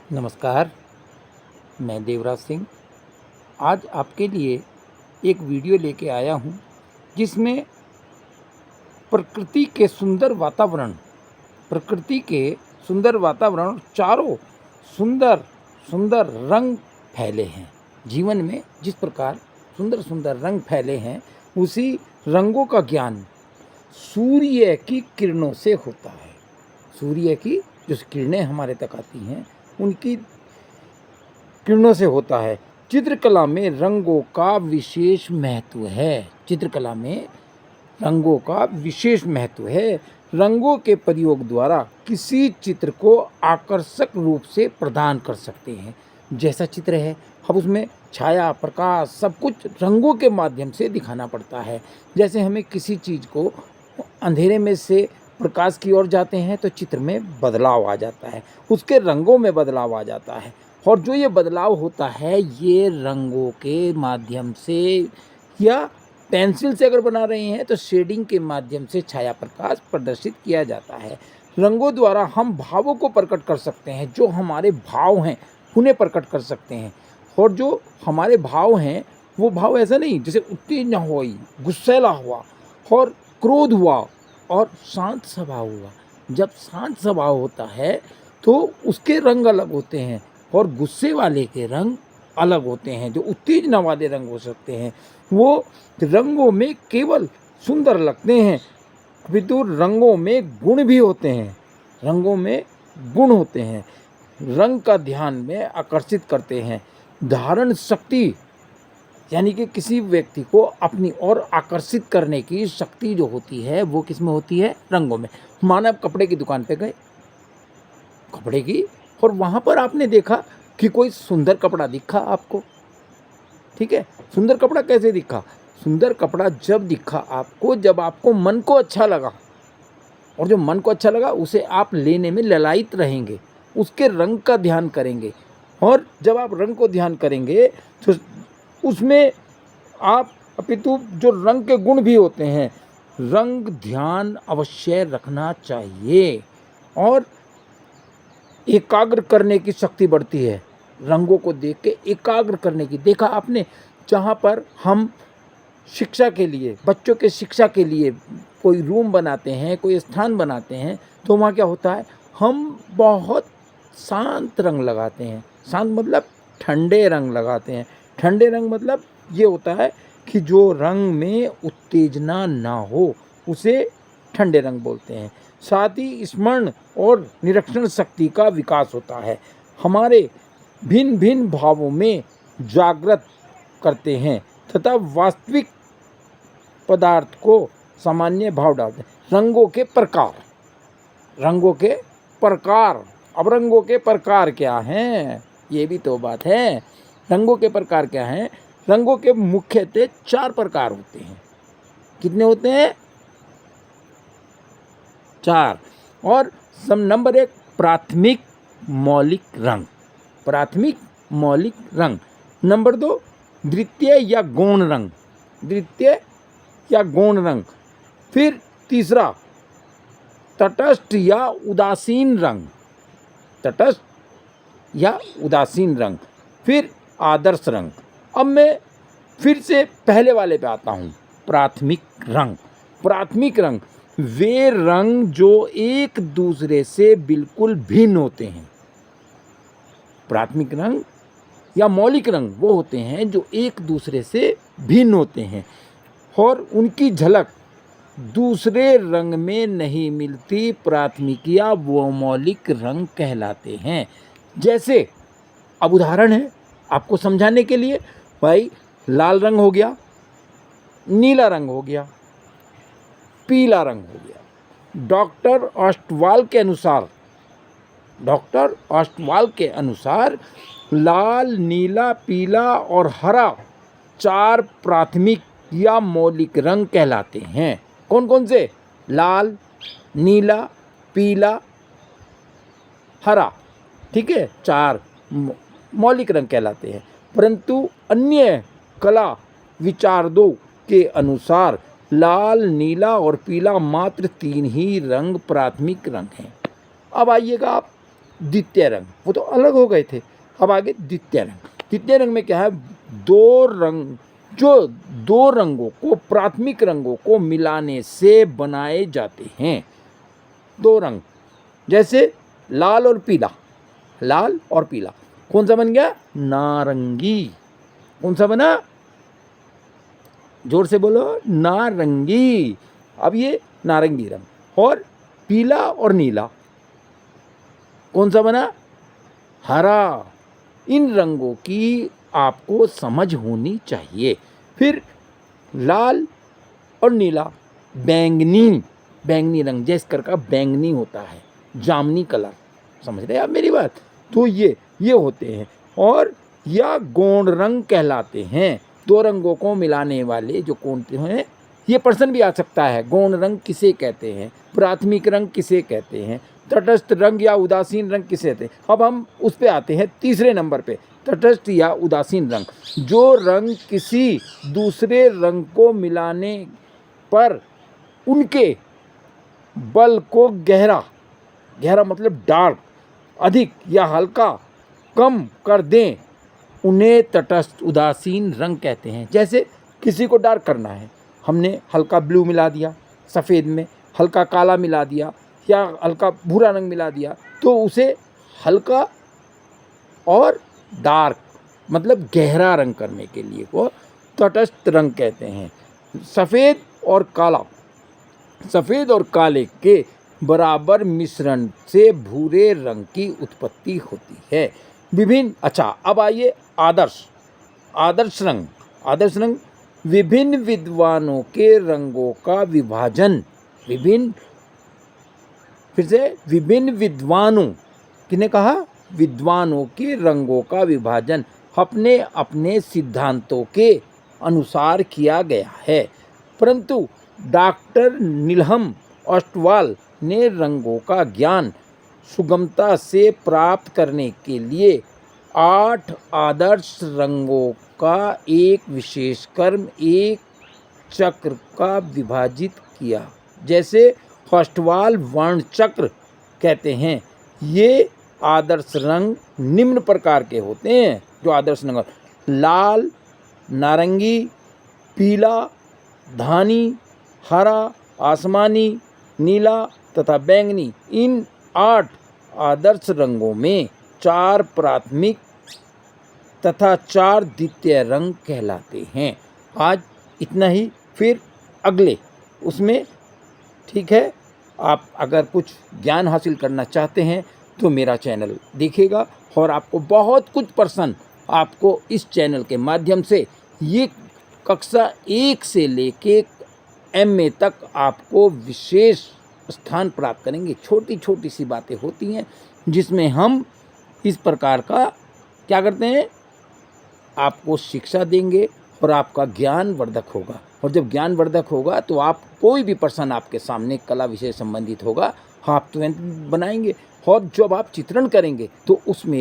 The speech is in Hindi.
नमस्कार, मैं देवराज सिंह आज आपके लिए एक वीडियो लेके आया हूँ, जिसमें प्रकृति के सुंदर वातावरण प्रकृति के सुंदर वातावरण चारों सुंदर सुंदर रंग फैले हैं। जीवन में जिस प्रकार सुंदर सुंदर रंग फैले हैं, उसी रंगों का ज्ञान सूर्य की किरणों से होता है। सूर्य की जो किरणें हमारे तक आती हैं, उनकी किरणों से होता है। चित्रकला में रंगों का विशेष महत्व है। चित्रकला में रंगों का विशेष महत्व है। रंगों के प्रयोग द्वारा किसी चित्र को आकर्षक रूप से प्रदान कर सकते हैं। जैसा चित्र है, अब उसमें छाया, प्रकाश सब कुछ रंगों के माध्यम से दिखाना पड़ता है। जैसे हमें किसी चीज़ को अंधेरे में से प्रकाश की ओर जाते हैं तो चित्र में बदलाव आ जाता है, उसके रंगों में बदलाव आ जाता है। और जो ये बदलाव होता है, ये रंगों के माध्यम से या पेंसिल से अगर बना रहे हैं तो शेडिंग के माध्यम से छाया प्रकाश प्रदर्शित किया जाता है। रंगों द्वारा हम भावों को प्रकट कर सकते हैं। जो हमारे भाव हैं उन्हें प्रकट कर सकते हैं। और जो हमारे भाव हैं वो भाव ऐसा नहीं जैसे उत्तेजना हुई, गुस्सैला हुआ और क्रोध हुआ और शांत स्वभाव हुआ। जब शांत स्वभाव होता है तो उसके रंग अलग होते हैं और गुस्से वाले के रंग अलग होते हैं। जो उत्तेजना वाले रंग हो सकते हैं वो रंगों में केवल सुंदर लगते हैं, अपितु रंगों में गुण भी होते हैं। रंगों में गुण होते हैं, रंग का ध्यान में आकर्षित करते हैं। धारण शक्ति यानी कि किसी व्यक्ति को अपनी ओर आकर्षित करने की शक्ति जो होती है वो किस में होती है? रंगों में। मानो आप कपड़े की दुकान पे गए, कपड़े की, और वहाँ पर आपने देखा कि कोई सुंदर कपड़ा दिखा आपको। ठीक है, सुंदर कपड़ा कैसे दिखा? सुंदर कपड़ा जब दिखा आपको, जब आपको मन को अच्छा लगा, और जो मन को अच्छा लगा उसे आप लेने में ललायित रहेंगे, उसके रंग का ध्यान करेंगे। और जब आप रंग को ध्यान करेंगे तो उसमें आप अपितु जो रंग के गुण भी होते हैं, रंग ध्यान अवश्य रखना चाहिए और एकाग्र करने की शक्ति बढ़ती है। रंगों को देख के एकाग्र करने की, देखा आपने, जहाँ पर हम शिक्षा के लिए, बच्चों के शिक्षा के लिए कोई रूम बनाते हैं, कोई स्थान बनाते हैं, तो वहाँ क्या होता है, हम बहुत शांत रंग लगाते हैं। शांत मतलब ठंडे रंग लगाते हैं। ठंडे रंग मतलब ये होता है कि जो रंग में उत्तेजना ना हो उसे ठंडे रंग बोलते हैं। साथ ही स्मरण और निरीक्षण शक्ति का विकास होता है। हमारे भिन्न भिन्न भावों में जागृत करते हैं तथा वास्तविक पदार्थ को सामान्य भाव डालते हैं। रंगों के प्रकार, रंगों के प्रकार, अब रंगों के प्रकार क्या हैं, ये भी तो बात है। रंगों के प्रकार क्या हैं? रंगों के मुख्यतः 4 प्रकार होते हैं। कितने होते हैं? 4। और सब नंबर 1 प्राथमिक मौलिक रंग, प्राथमिक मौलिक रंग। नंबर 2 द्वितीय या गौण रंग, द्वितीय या गौण रंग। फिर तीसरा तटस्थ या उदासीन रंग, तटस्थ या उदासीन रंग। फिर आदर्श रंग। अब मैं फिर से पहले वाले पे आता हूँ, प्राथमिक रंग। प्राथमिक रंग वे रंग जो एक दूसरे से बिल्कुल भिन्न होते हैं। प्राथमिक रंग या मौलिक रंग वो होते हैं जो एक दूसरे से भिन्न होते हैं और उनकी झलक दूसरे रंग में नहीं मिलती। प्राथमिक या वो मौलिक रंग कहलाते हैं। जैसे अब उदाहरण है आपको समझाने के लिए, भाई लाल रंग हो गया, नीला रंग हो गया, पीला रंग हो गया। डॉक्टर ऑस्टवाल के अनुसार लाल, नीला, पीला और हरा 4 प्राथमिक या मौलिक रंग कहलाते हैं। कौन कौन से? लाल, नीला, पीला, हरा। ठीक है, 4 मौलिक रंग कहलाते हैं। परंतु अन्य कला विचारकों के अनुसार लाल, नीला और पीला मात्र 3 ही रंग प्राथमिक रंग हैं। अब आइएगा आप द्वितीय रंग, वो तो अलग हो गए थे। अब आगे द्वितीय रंग। द्वितीय रंग में क्या है, दो रंग, जो दो रंगों को, प्राथमिक रंगों को मिलाने से बनाए जाते हैं। दो रंग, जैसे लाल और पीला, लाल और पीला, कौन सा बन गया, नारंगी। कौन सा बना, जोर से बोलो, नारंगी। अब ये नारंगी रंग। और पीला और नीला, कौन सा बना, हरा। इन रंगों की आपको समझ होनी चाहिए। फिर लाल और नीला, बैंगनी, बैंगनी रंग, जिस कर का बैंगनी होता है, जामनी कलर, समझ रहे हैं आप मेरी बात। तो ये होते हैं। और या गौण रंग कहलाते हैं। दो रंगों को मिलाने वाले जो कौन हैं, ये प्रश्न भी आ सकता है, गौण रंग किसे कहते हैं, प्राथमिक रंग किसे कहते हैं, तटस्थ रंग या उदासीन रंग किसे कहते हैं। अब हम उस पे आते हैं तीसरे नंबर पे, तटस्थ या उदासीन रंग। जो रंग किसी दूसरे रंग को मिलाने पर उनके बल को गहरा, गहरा मतलब डार्क, अधिक या हल्का कम कर दें, उन्हें तटस्थ उदासीन रंग कहते हैं। जैसे किसी को डार्क करना है, हमने हल्का ब्लू मिला दिया सफ़ेद में, हल्का काला मिला दिया या हल्का भूरा रंग मिला दिया, तो उसे हल्का और डार्क मतलब गहरा रंग करने के लिए वो तटस्थ रंग कहते हैं। सफ़ेद और काला, सफ़ेद और काले के बराबर मिश्रण से भूरे रंग की उत्पत्ति होती है। विभिन्न, अच्छा अब आइए आदर्श, आदर्श रंग। आदर्श रंग विभिन्न विद्वानों के रंगों का विभाजन, विभिन्न, फिर से विभिन्न विद्वानों, किसने कहा, विद्वानों के रंगों का विभाजन अपने अपने सिद्धांतों के अनुसार किया गया है। परंतु डॉक्टर नीलम ऑस्टवाल ने रंगों का ज्ञान सुगमता से प्राप्त करने के लिए 8 आदर्श रंगों का एक विशेष क्रम, एक चक्र का विभाजित किया, जैसे ऑस्टवाल वर्ण चक्र कहते हैं। ये आदर्श रंग निम्न प्रकार के होते हैं। जो आदर्श रंग, लाल, नारंगी, पीला, धानी, हरा, आसमानी, नीला तथा बैंगनी। इन 8 आदर्श रंगों में 4 प्राथमिक तथा 4 द्वितीय रंग कहलाते हैं। आज इतना ही, फिर अगले उसमें, ठीक है। आप अगर कुछ ज्ञान हासिल करना चाहते हैं तो मेरा चैनल देखिएगा, और आपको बहुत कुछ प्रश्न आपको इस चैनल के माध्यम से, ये कक्षा 1 से लेके MA तक आपको विशेष स्थान प्राप्त करेंगे। छोटी छोटी सी बातें होती हैं जिसमें हम इस प्रकार का क्या करते हैं, आपको शिक्षा देंगे और आपका ज्ञान वर्धक होगा। और जब ज्ञान वर्धक होगा तो आप, कोई भी प्रश्न आपके सामने कला विषय संबंधित होगा, आप तुरंत बनाएंगे। और जब आप चित्रण करेंगे तो उसमें